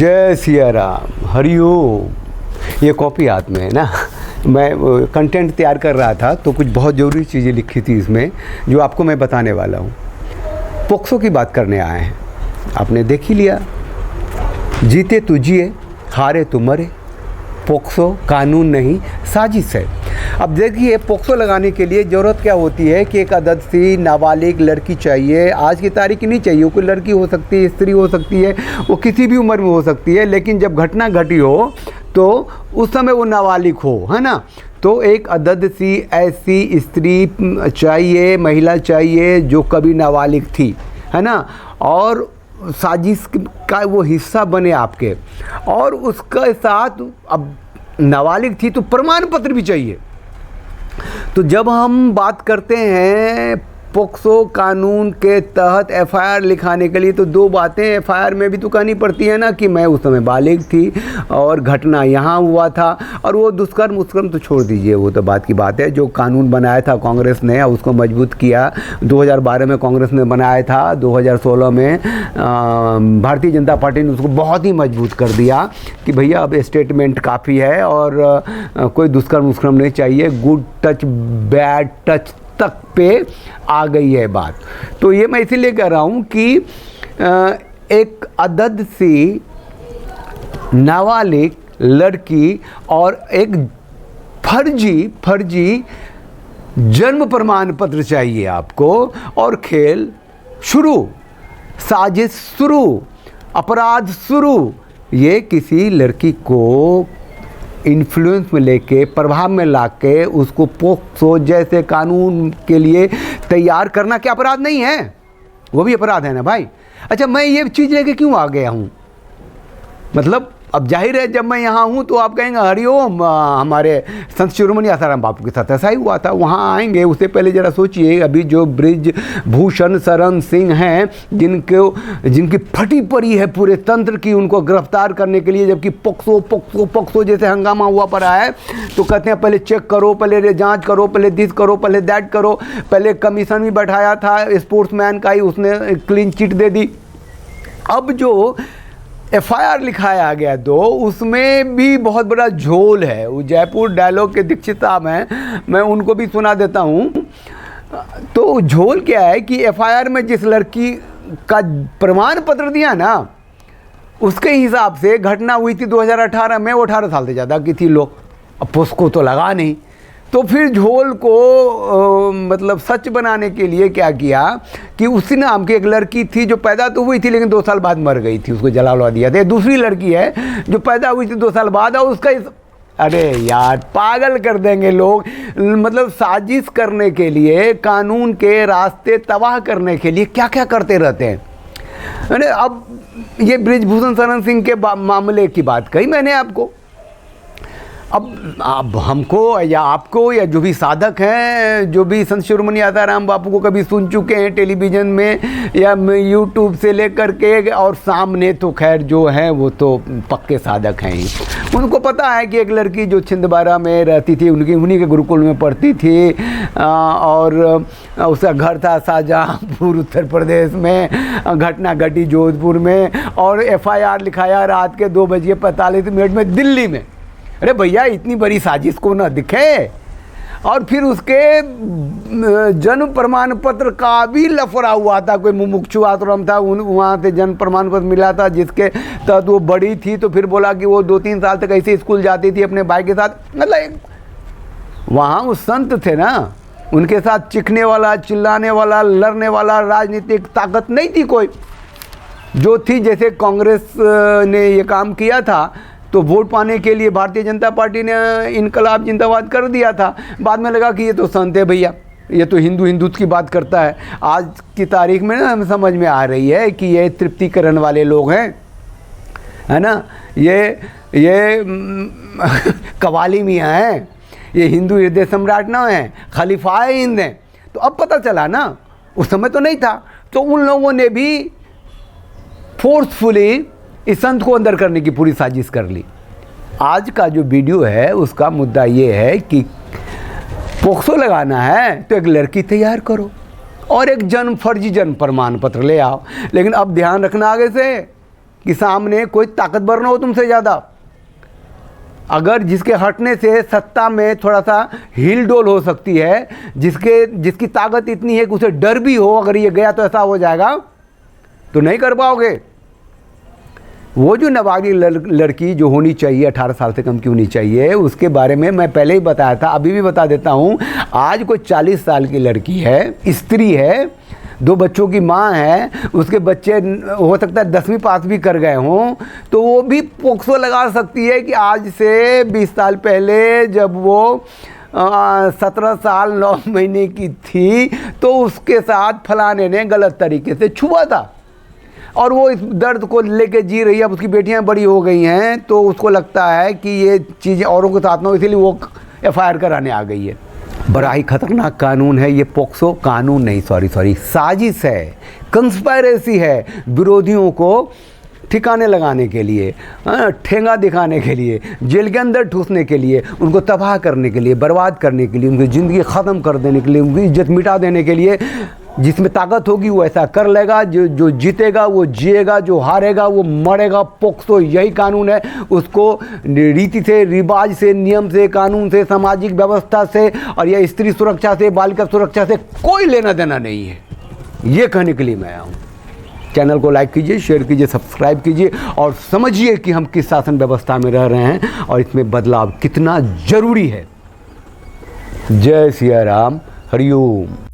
जय सिया राम, हरिओम। ये कॉपी हाथ में है ना। मैं कंटेंट तैयार कर रहा था तो कुछ बहुत ज़रूरी चीज़ें लिखी थी इसमें जो आपको मैं बताने वाला हूँ। पोक्सो की बात करने आए हैं, आपने देख ही लिया। जीते तो जिए, हारे तो मरे, पोक्सो कानून नहीं साजिश है। अब देखिए, पोक्सो लगाने के लिए ज़रूरत क्या होती है कि एक अदद सी नाबालिग लड़की चाहिए। आज की तारीख की नहीं चाहिए, वो कोई लड़की हो सकती है, स्त्री हो सकती है, वो किसी भी उम्र में हो सकती है, लेकिन जब घटना घटी हो तो उस समय वो नाबालिग हो, है ना। तो एक अदद सी ऐसी स्त्री चाहिए, महिला चाहिए जो कभी नाबालिग थी, है ना, और साजिश का वो हिस्सा बने आपके, और उसके साथ अब नाबालिग थी तो प्रमाण पत्र भी चाहिए। तो जब हम बात करते हैं पोक्सो कानून के तहत एफआईआर लिखाने के लिए, तो दो बातें एफआईआर में भी तो कहनी पड़ती है ना, कि मैं उस समय बालिग थी और घटना यहाँ हुआ था। और वो दुष्कर्म तो छोड़ दीजिए, वो तो बात की बात है। जो कानून बनाया था कांग्रेस ने, उसको मजबूत किया। 2012 में कांग्रेस ने बनाया था, 2016 में भारतीय जनता पार्टी ने उसको बहुत ही मजबूत कर दिया कि भैया अब स्टेटमेंट काफ़ी है और कोई दुष्कर्म नहीं चाहिए। गुड टच बैड टच तक पे आ गई है बात। तो ये मैं इसीलिए कह रहा हूँ कि एक अदद सी नाबालिग लड़की और एक फर्जी जन्म प्रमाण पत्र चाहिए आपको, और खेल शुरू, साजिश शुरू, अपराध शुरू। ये किसी लड़की को इन्फ्लुएंस में लेके, प्रभाव में लाके उसको पोक्सो जैसे कानून के लिए तैयार करना क्या अपराध नहीं है? वो भी अपराध है ना भाई। अच्छा, मैं ये चीज़ लेके क्यों आ गया हूँ? मतलब अब जाहिर है जब मैं यहाँ हूँ तो आप कहेंगे हरिओम, हमारे संत शिरोमणि आसाराम बापू के साथ ऐसा ही हुआ था। वहाँ आएंगे, उससे पहले ज़रा सोचिए, अभी जो ब्रिजभूषण शरण सिंह हैं, जिनकी फटी पड़ी है पूरे तंत्र की, उनको गिरफ्तार करने के लिए, जबकि पोक्सो जैसे हंगामा हुआ पड़ा है, तो कहते हैं पहले चेक करो, पहले जाँच करो, पहले दिस करो, पहले दैट करो। पहले कमीशन भी बैठाया था स्पोर्ट्समैन का ही, उसने क्लीन चिट दे दी। अब जो एफआईआर लिखाया गया तो उसमें भी बहुत बड़ा झोल है। वो जयपुर डायलॉग के दीक्षित साहब हैं, मैं उनको भी सुना देता हूँ। तो झोल क्या है कि एफआईआर में जिस लड़की का प्रमाण पत्र दिया ना, उसके हिसाब से घटना हुई थी 2018 में, वो 18 साल से ज़्यादा की थी लोग। अब पोस्को तो लगा नहीं, तो फिर झोल को मतलब सच बनाने के लिए क्या किया कि उसी नाम की एक लड़की थी जो पैदा तो हुई थी लेकिन 2 साल बाद मर गई थी, उसको जला दिया था। दूसरी लड़की है जो पैदा हुई थी 2 साल बाद, और उसका अरे यार, पागल कर देंगे लोग। मतलब साजिश करने के लिए, कानून के रास्ते तबाह करने के लिए क्या क्या करते रहते हैं। अरे अब ये ब्रिजभूषण शरण सिंह के मामले की बात कही मैंने आपको। अब हमको या आपको या जो भी साधक हैं, जो भी संत शिरोमणि आसाराम बापू को कभी सुन चुके हैं टेलीविज़न में या यूट्यूब से लेकर के, और सामने तो खैर जो हैं वो तो पक्के साधक हैं ही, उनको पता है कि एक लड़की जो छिंदवाड़ा में रहती थी, उन्हीं के गुरुकुल में पढ़ती थी, और उसका घर था शाहजहाँपुर उत्तर प्रदेश में, घटना घटी जोधपुर में, और एफआईआर लिखाया रात के 2:45 में दिल्ली में। अरे भैया, इतनी बड़ी साजिश को ना दिखे। और फिर उसके जन्म प्रमाण पत्र का भी लफड़ा हुआ था। कोई मुमुक्षु आश्रम था, वहाँ से जन्म प्रमाण पत्र मिला था जिसके तहत वो बड़ी थी, तो फिर बोला कि वो 2-3 साल तक ऐसे स्कूल जाती थी अपने भाई के साथ। मतलब वहाँ वो संत थे ना, उनके साथ चिखने वाला, चिल्लाने वाला, लड़ने वाला राजनीतिक ताकत नहीं थी कोई जो थी। जैसे कांग्रेस ने ये काम किया था तो वोट पाने के लिए भारतीय जनता पार्टी ने इनकलाब जिंदाबाद कर दिया था। बाद में लगा कि ये तो संत है भैया, ये तो हिंदुत्व की बात करता है। आज की तारीख में ना हमें समझ में आ रही है कि ये तृप्तिकरण वाले लोग हैं, है ना, ये कवाली मियाँ हैं, ये हिंदू हृदय सम्राट ना हैं, खलीफाए हिंद हैं। तो अब पता चला ना, उस समय तो नहीं था। तो उन लोगों ने भी फोर्सफुली इस संत को अंदर करने की पूरी साजिश कर ली। आज का जो वीडियो है उसका मुद्दा ये है कि पोक्सो लगाना है तो एक लड़की तैयार करो और एक फर्जी जन्म प्रमाण पत्र ले आओ। लेकिन अब ध्यान रखना आगे से कि सामने कोई ताकतवर ना हो तुमसे ज़्यादा। अगर जिसके हटने से सत्ता में थोड़ा सा हिल डोल हो सकती है, जिसकी ताकत इतनी है कि उसे डर भी हो, अगर ये गया तो ऐसा हो जाएगा, तो नहीं कर पाओगे। वो जो नाबालिग लड़की जो होनी चाहिए 18 साल से कम की होनी चाहिए, उसके बारे में मैं पहले ही बताया था, अभी भी बता देता हूँ। आज कोई 40 साल की लड़की है, स्त्री है, 2 बच्चों की माँ है, उसके बच्चे हो सकता है 10वीं पास भी कर गए हों, तो वो भी पोक्सो लगा सकती है कि आज से 20 साल पहले जब वो 17 साल 9 महीने की थी तो उसके साथ फलाने ने गलत तरीके से छुआ था, और वो इस दर्द को लेके जी रही है। अब उसकी बेटियां बड़ी हो गई हैं, तो उसको लगता है कि ये चीज़ें औरों के साथ ना हो, इसीलिए वो FIR कराने आ गई है। बड़ा ही खतरनाक कानून है ये पोक्सो। कानून नहीं, सॉरी, साजिश है, कंस्पायरेसी है, विरोधियों को ठिकाने लगाने के लिए, ठेंगा दिखाने के लिए, जेल के अंदर ठूसने के लिए, उनको तबाह करने के लिए, बर्बाद करने के लिए, उनकी ज़िंदगी ख़त्म कर देने के लिए, उनकी इज्जत मिटा देने के लिए। जिसमें ताकत होगी वो ऐसा कर लेगा, जो जीतेगा वो जिएगा, जो हारेगा वो मरेगा। पोक्सो यही कानून है। उसको रीति से, रिवाज से, नियम से, कानून से, सामाजिक व्यवस्था से और या स्त्री सुरक्षा से, बालिका सुरक्षा से कोई लेना देना नहीं है। ये कहने के लिए मैं आया हूँ। चैनल को लाइक कीजिए, शेयर कीजिए, सब्सक्राइब कीजिए और समझिए कि हम किस शासन व्यवस्था में रह रहे हैं और इसमें बदलाव कितना जरूरी है। जय सिया राम, हरिओम।